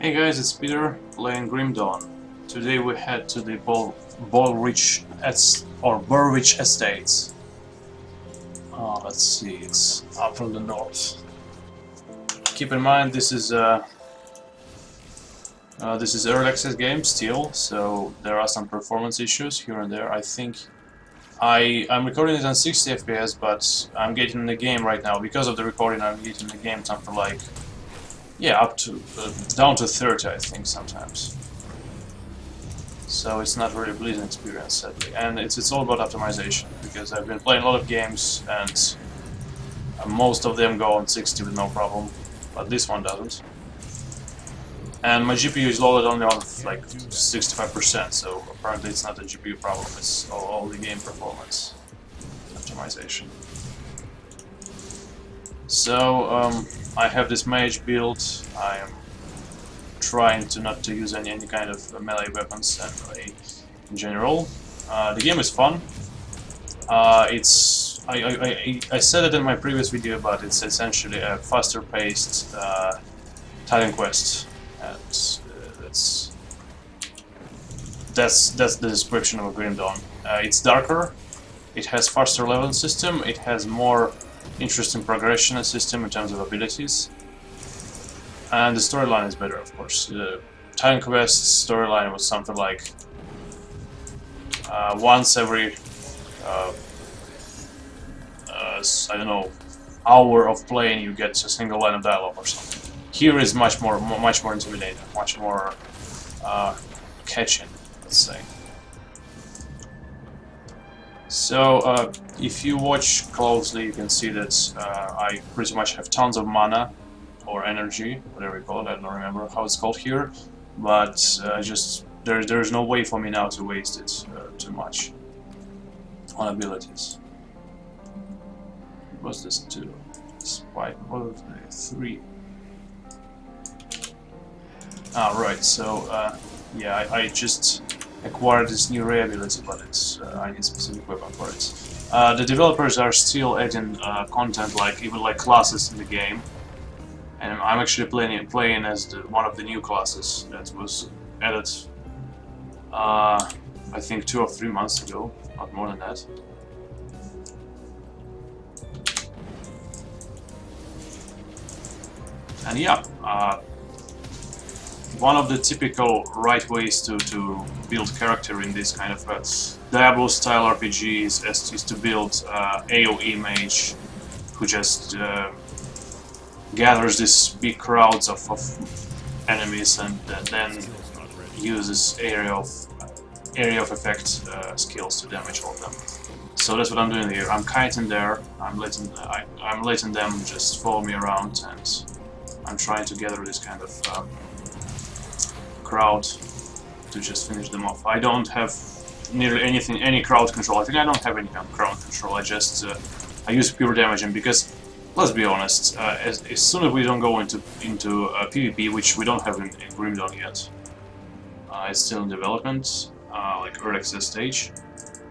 Hey guys, it's Peter playing Grim Dawn. Today we head to the Burrwitch Estates. Let's see, it's up from the north. Keep in mind this is early access game still, so there are some performance issues here and there. I think I'm recording it on 60 FPS, but I'm getting the game right now because of the recording. I'm getting the game something like up to down to 30, I think sometimes. So it's not really a pleasant experience, sadly. And it's all about optimization, because I've been playing a lot of games and most of them go on 60 with no problem, but this one doesn't. And my GPU is loaded only on like 65%, so apparently it's not a GPU problem, it's all the game performance optimization. So I have this mage build. I am trying not to use any kind of melee weapons anyway, in general. The game is fun. I said it in my previous video, but it's essentially a faster paced Titan quest, and that's the description of a Grim Dawn. It's darker, it has faster level system, it has more interesting progression system in terms of abilities, and the storyline is better, of course. The Titan Quest storyline was something like once every I don't know, hour of playing you get a single line of dialogue or something. Here is much more intimidating, much more catching, let's say. So, if you watch closely, you can see that I pretty much have tons of mana, or energy, whatever you call it. I don't remember how it's called here, but there's no way for me now to waste it too much on abilities. What's this? 2? What was it? 3? Right. So yeah, I just acquired this new ray ability, but it's I need specific weapon for it. The developers are still adding content, even like classes in the game, and I'm actually playing as one of the new classes that was added I think 2 or 3 months ago, not more than that. And yeah, one of the typical right ways to build character in this kind of Diablo-style RPGs is to build AoE mage who just gathers these big crowds of enemies and then uses area of effect skills to damage all of them. So that's what I'm doing here. I'm kiting there. I'm letting them just follow me around, and I'm trying to gather this kind of crowd to just finish them off. I don't have nearly any crowd control. I think I don't have any crowd control. I just I use pure damaging, because let's be honest, as soon as we don't go into PvP, which we don't have in Grim Dawn yet, it's still in development, like early access stage.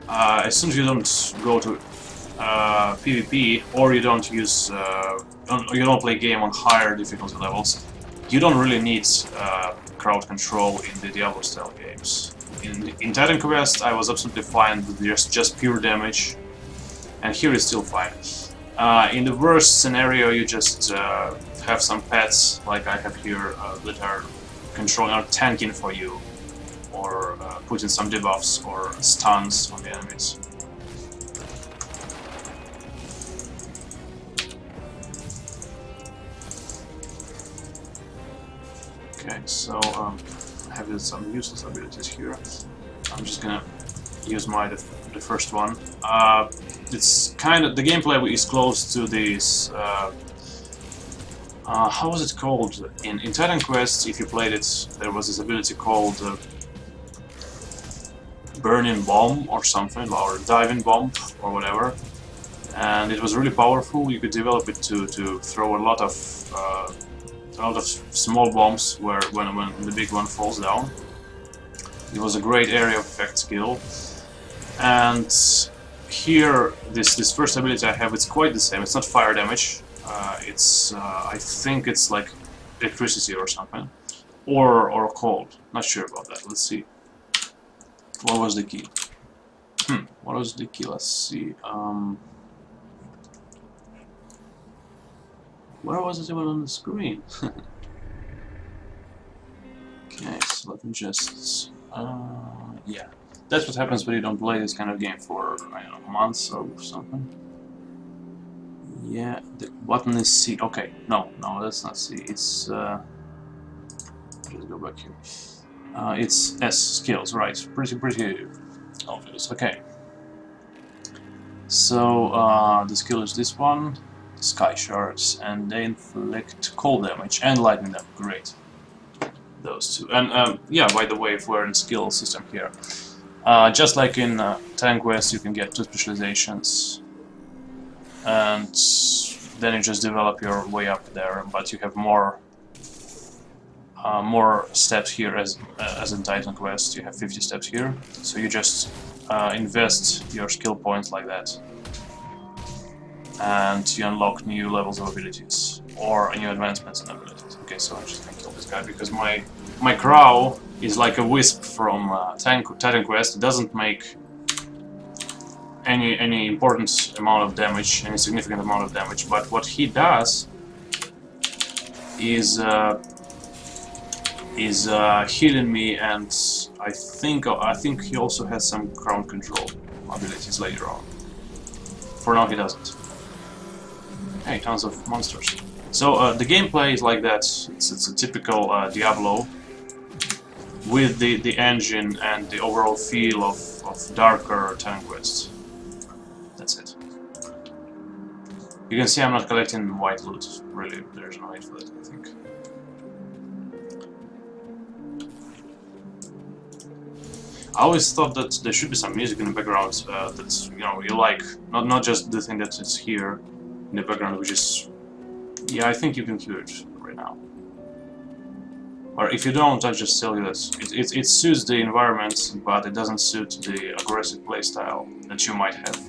As soon as you don't go to PvP, or you don't use you don't play game on higher difficulty levels, you don't really need crowd control in the Diablo style games. In Titan Quest I was absolutely fine with just pure damage, and here is still fine. In the worst scenario, you just have some pets like I have here that are controlling or tanking for you, or putting some debuffs or stuns on the enemies. Okay, so I have some useless abilities here. I'm just gonna use the first one. It's kind of, the gameplay is close to this. How was it called in Titan Quest? If you played it, there was this ability called Burning Bomb or something, or Diving Bomb or whatever, and it was really powerful. You could develop it to throw a lot of small bombs when the big one falls down. It was a great area of effect skill, and here this first ability I have, it's quite the same. It's not fire damage. I think it's like electricity or something. or cold. Not sure about that. Let's see. What was the key? What was the key? Let's see. Where was it even on the screen? Okay, so let me just... yeah. That's what happens when you don't play this kind of game for, I don't know, months or something. Yeah, the button is C. Okay, no, that's not C. It's... let's go back here. It's S, skills, right. Pretty obvious. Okay. So, the skill is this one. Sky shards, and they inflict cold damage and lightning damage. Great. Those two. And yeah, by the way, if we're in skill system here, just like in Titan Quest, you can get 2 specializations, and then you just develop your way up there. But you have more steps here as in Titan Quest. You have 50 steps here, so you just invest your skill points like that. And you unlock new levels of abilities or new advancements in abilities. Okay, so I'm just gonna kill this guy because my Crow is like a wisp from Titan Quest. It doesn't make any important amount of damage, any significant amount of damage. But what he does is healing me, and I think he also has some crowd control abilities later on. For now, he doesn't. Hey, tons of monsters. So the gameplay is like that. It's a typical Diablo with the engine and the overall feel of darker Titan Quest. That's it. You can see I'm not collecting white loot. Really, there's no need for that, I think. I always thought that there should be some music in the background that you like, not just the thing that is here in the background, which is, yeah, I think you can hear it right now. Or if you don't, I just tell you that it suits the environment, but it doesn't suit the aggressive playstyle that you might have.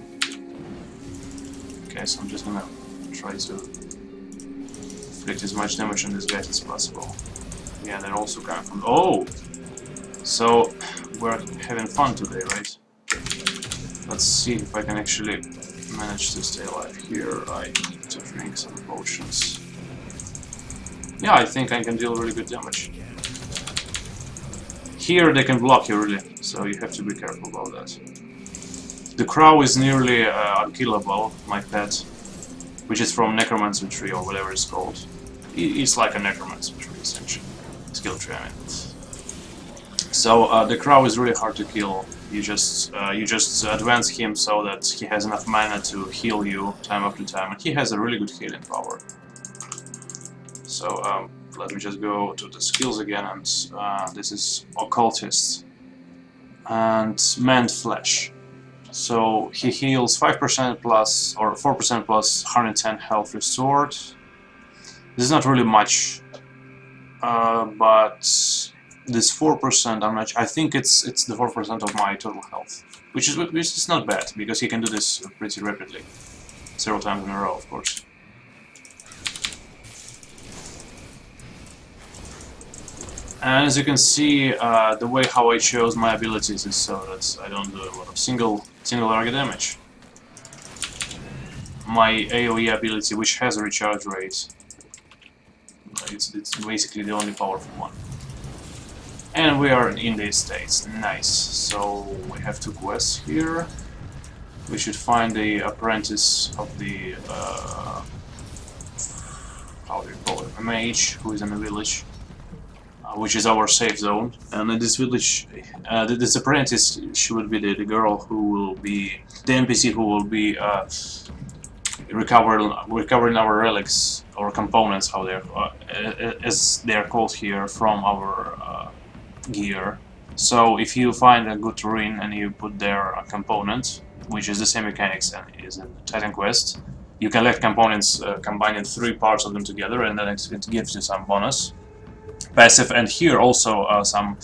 Okay, so I'm just gonna try to inflict as much damage on these guys as possible. Yeah, they're also coming from... Oh! So, we're having fun today, right? Let's see if I can actually manage to stay alive here. I need to drink some potions. Yeah, I think I can deal really good damage. Here they can block you, really, so you have to be careful about that. The Crow is nearly unkillable, my pet, which is from Necromancer Tree or whatever it's called. It's like a Necromancer Tree, essentially. Skill tree, I mean. So the Crow is really hard to kill. You just advance him so that he has enough mana to heal you time after time, and he has a really good healing power. So let me just go to the skills again, and this is Occultist and Mend Flesh. So he heals 5% plus or 4% plus 110 health restored. This is not really much, but this 4%, I'm not. I think it's the 4% of my total health, which is not bad because he can do this pretty rapidly, several times in a row, of course. And as you can see, the way how I chose my abilities is so that I don't do a lot of single target damage. My AoE ability, which has a recharge rate, it's basically the only powerful one. And we are in these states. Nice. So we have 2 quests here. We should find the apprentice of the how do you call it? A mage who is in the village, which is our safe zone. And in this village, this apprentice, she will be the girl who will be the NPC who will be recovering our relics or components, how they're as they're called here, from our gear. So if you find a good ruin and you put there a component, which is the same mechanics as in Titan Quest, you can collect components combining 3 parts of them together, and then it gives you some bonus passive, and here also some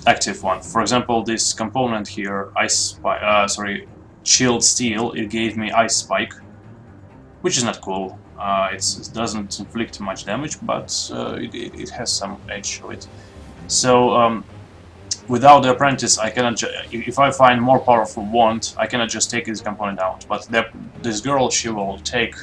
active one. For example, this component here, Chilled Steel, it gave me Ice Spike, which is not cool. It doesn't inflict much damage, but it has some edge to it. So without the apprentice, I cannot. If I find more powerful wand, I cannot just take this component out. But this girl, she will take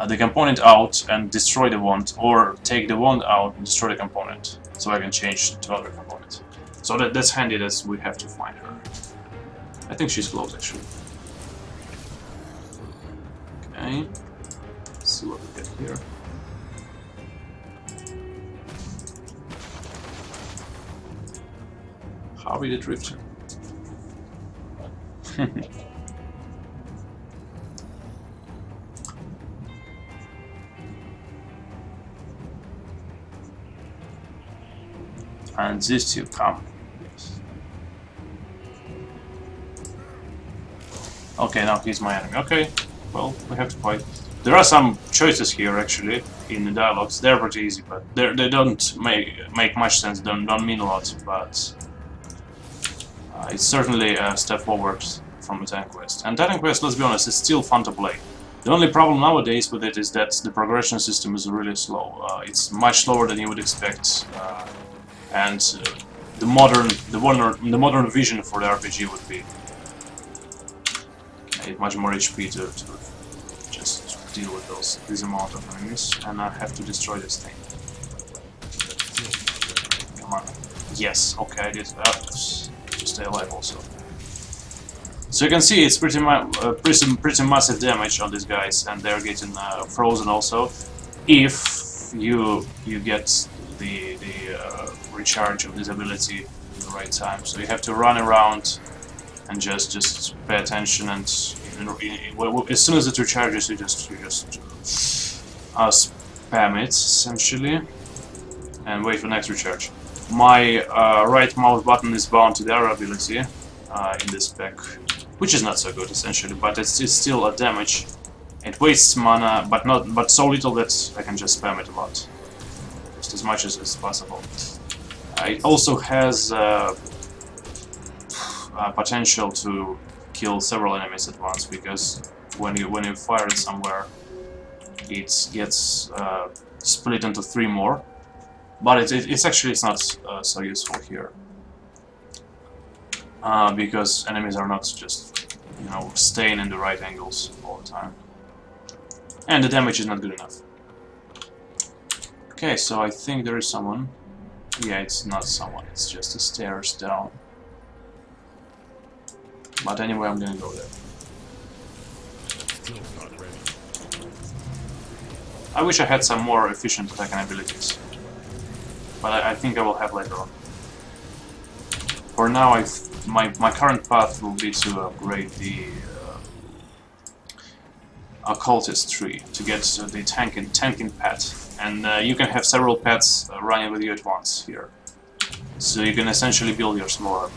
the component out and destroy the wand, or take the wand out and destroy the component. So I can change to other component. So that's handy. That we have to find her. I think she's close actually. Okay. Let's see what we get here. Harvey the Drifter. And these two come. Yes. Okay, now he's my enemy. Okay, well, we have to fight. There are some choices here actually in the dialogues. They're pretty easy, but they don't make much sense. Don't mean a lot, but it's certainly a step forward from the Titan Quest. And Titan Quest, let's be honest, is still fun to play. The only problem nowadays with it is that the progression system is really slow. It's much slower than you would expect, and the modern vision for the RPG would be much more HP to just deal with this amount of enemies, and I have to destroy this thing. Come on. Yes, okay, I did that. To stay alive also. So you can see it's pretty massive damage on these guys, and they're getting frozen also. If you get the recharge of this ability at the right time, so you have to run around and just pay attention, and as soon as it recharges, you just spam it essentially, and wait for next recharge. My right mouse button is bound to their ability in this spec, which is not so good essentially, but it's still a damage. It wastes mana, but so little that I can just spam it a lot, just as much as is possible. It also has potential to kill several enemies at once, because when you fire it somewhere, it gets split into 3 more. But it's not so useful here, because enemies are not just staying in the right angles all the time, and the damage is not good enough. Okay, so I think there is someone. Yeah, it's not someone, it's just the stairs down. But anyway, I'm gonna go there. I wish I had some more efficient attacking abilities, but I think I will have later on. For now, my current path will be to upgrade the occultist tree to get the tanking pet, and you can have several pets running with you at once here, so you can essentially build your small army.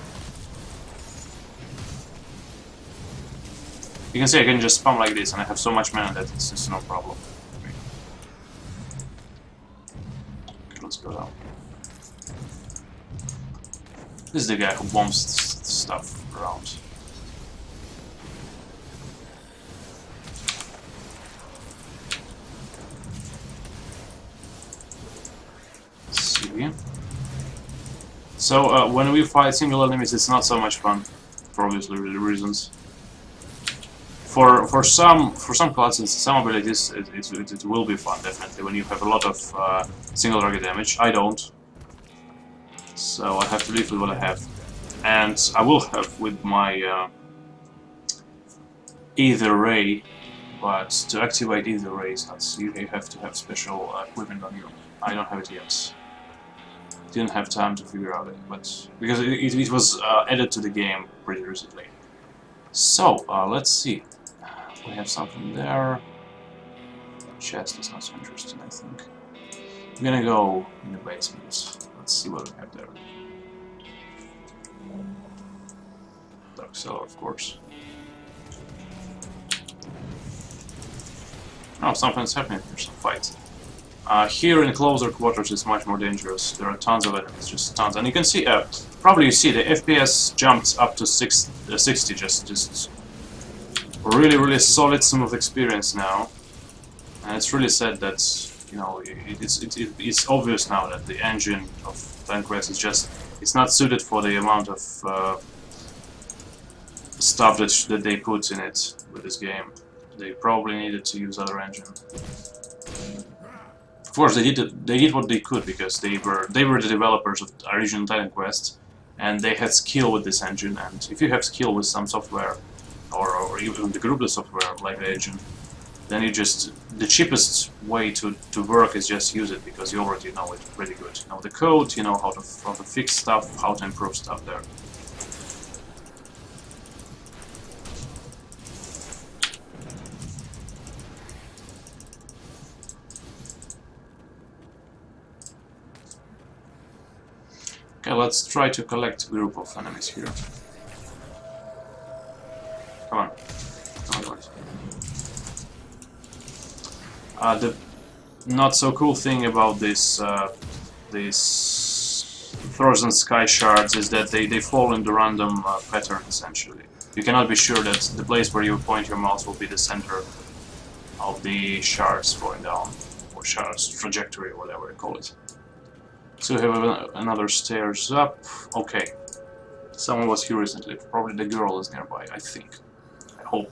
You can see I can just spam like this, and I have so much mana that it's no problem. Okay, let's go down. This is the guy who bombs stuff around. Let's see. So when we fight single enemies, it's not so much fun, for obviously reasons. For some classes, some abilities, it will be fun, definitely, when you have a lot of single target damage. I don't, so I have to live with what I have, and I will have with my Ether Ray, but to activate Ether Rays, you have to have special equipment on you. I don't have it yet. Didn't have time to figure out it, but because it was added to the game pretty recently. So let's see. We have something there. Chest is not so interesting, I think. I'm gonna go in the basement. Let's see what we have there. Dark cellar, of course. Oh, something's happening. There's some fight. Here in closer quarters, it's much more dangerous. There are tons of enemies, just tons. And you can see, probably you see the FPS jumped up to 60. Just really solid, smooth experience now. And it's really sad that, you know, it's obvious now that the engine of TitanQuest is just, it's not suited for the amount of stuff that they put in it with this game. They probably needed to use other engine. Of course, they did what they could, because they were the developers of original TitanQuest, and they had skill with this engine. And if you have skill with some software, or even the groupless software like the engine, then you just, the cheapest way to work is just use it, because you already know it pretty good. You know the code, you know how to fix stuff, how to improve stuff there. Okay, let's try to collect a group of enemies here. Come on. Come on, guys. The not so cool thing about these frozen sky shards is that they fall in the random pattern, essentially. You cannot be sure that the place where you point your mouse will be the center of the shards falling down, or shards trajectory, or whatever you call it. So we have another stairs up. Okay. Someone was here recently. Probably the girl is nearby, I think. I hope.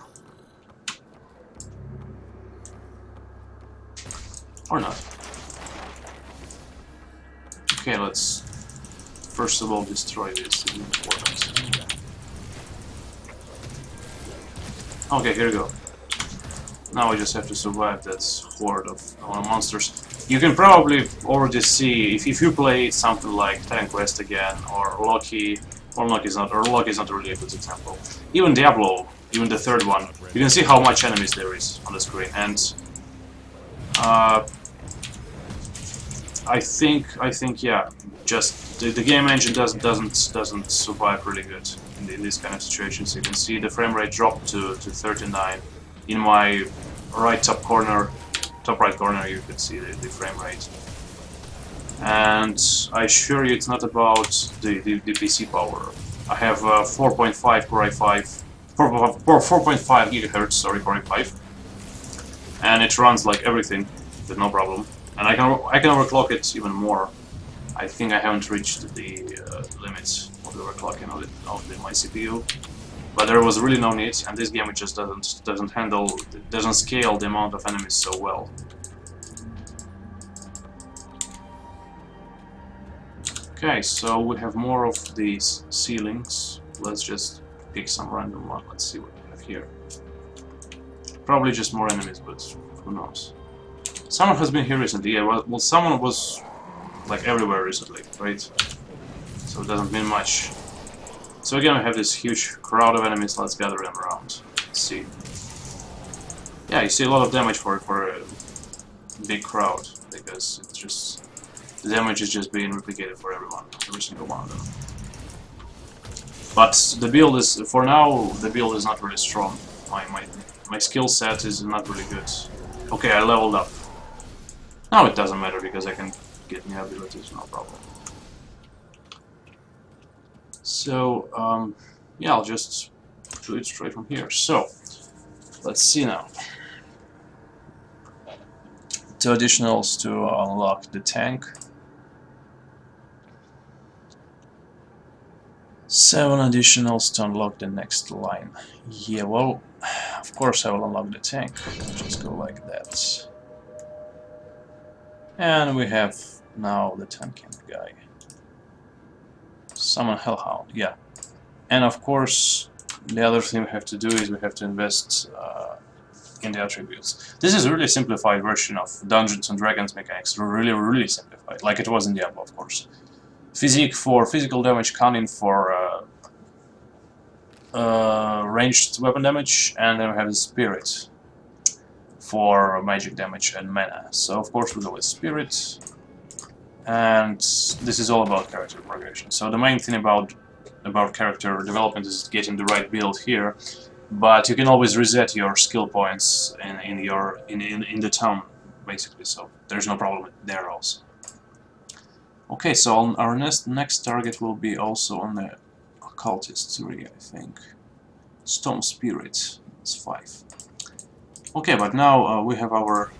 Or not. Okay, let's first of all destroy this. Okay, here we go. Now we just have to survive that horde of monsters. You can probably already see, if you play something like TitanQuest again, or Loki is not really a good example. Even Diablo, even the third one, you can see how much enemies there is on the screen, and I think yeah, just the game engine doesn't survive really good in these kind of situations. You can see the frame rate drop to 39 in my right top right corner. You can see the frame rate, and I assure you it's not about the PC power. I have 4.5 Core i5, 4.5 gigahertz, sorry, Core i5, and it runs like everything with no problem. And I can overclock it even more. I think I haven't reached the limits of the overclocking of my CPU, but there was really no need. And this game, it just doesn't scale the amount of enemies so well. Okay, so we have more of these ceilings. Let's just pick some random one. Let's see what we have here. Probably just more enemies, but who knows. Someone has been here recently. Yeah, well, someone was like everywhere recently, right? So it doesn't mean much. So again, we have this huge crowd of enemies. Let's gather them around. Let's see. Yeah, you see a lot of damage for a big crowd, because it's just the damage is just being replicated for everyone, every single one of them. But the build is, for now, the build is not really strong. My skill set is not really good. Okay, I leveled up. Now it doesn't matter, because I can get new abilities, no problem. So, yeah, I'll just do it straight from here. So, let's see now. 2 additionals to unlock the tank. 7 additionals to unlock the next line. Yeah, well, of course I will unlock the tank. Just go like that. And we have now the tanking guy. Summon Hellhound, yeah. And of course, the other thing we have to do is we have to invest in the attributes. This is a really simplified version of Dungeons and Dragons mechanics. Really simplified, like it was in Diablo, of course. Physique for physical damage, cunning for ranged weapon damage, and then we have the spirit for magic damage and mana. So of course we go with spirit, and this is all about character progression. So the main thing about character development is getting the right build here, but you can always reset your skill points in the town, basically. So there's no problem there also. Okay, so our next target will be also on the occultist tree, I think. Storm Spirit, it's 5. Okay, but now we have our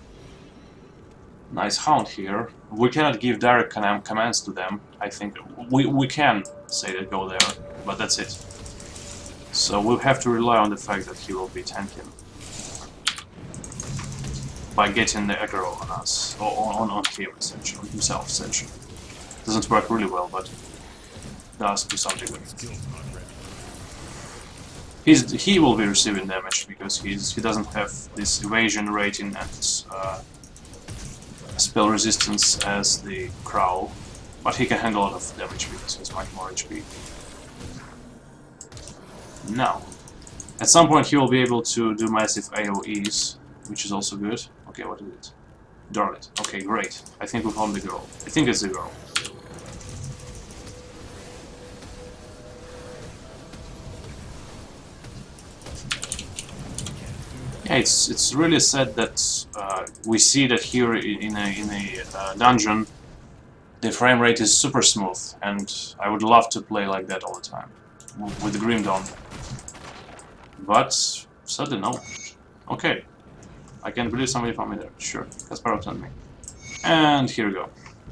Nice hound here. We cannot give direct commands to them. I think we can say that go there, but that's it. So we'll have to rely on the fact that he will be tanking by getting the aggro on us, or on him essentially, on himself essentially. Doesn't work really well, but does to some degree. He will be receiving damage because he doesn't have this evasion rating and spell resistance as the Crow, but he can handle a lot of damage because he has much more HP. Now, at some point he will be able to do massive AoEs, which is also good. Okay, what is it? Darn it. Okay, great. I think we found the girl. I think it's the girl. Yeah, it's really sad that we see that here in a dungeon the frame rate is super smooth, and I would love to play like that all the time with the Grim Dawn. But sadly no. Okay, I can't believe somebody found me there. Sure, Kasparov sent me. And here we go.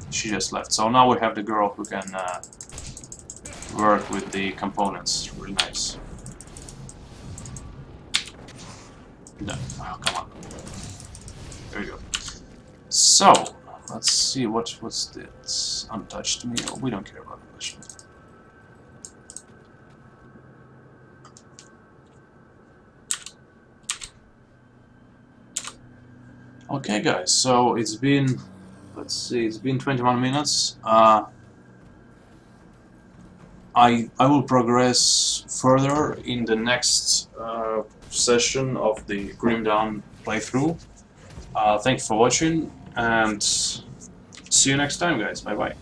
She just left. So now we have the girl who can work with the components. Really nice. No. Oh, come on. There we go. So, let's see what's this. Untouched meal. We don't care about untouched meal. Okay, guys. So it's been, let's see, it's been 21 minutes. I will progress further in the next session of the Grim Dawn playthrough. Thank you for watching, and see you next time, guys. Bye bye.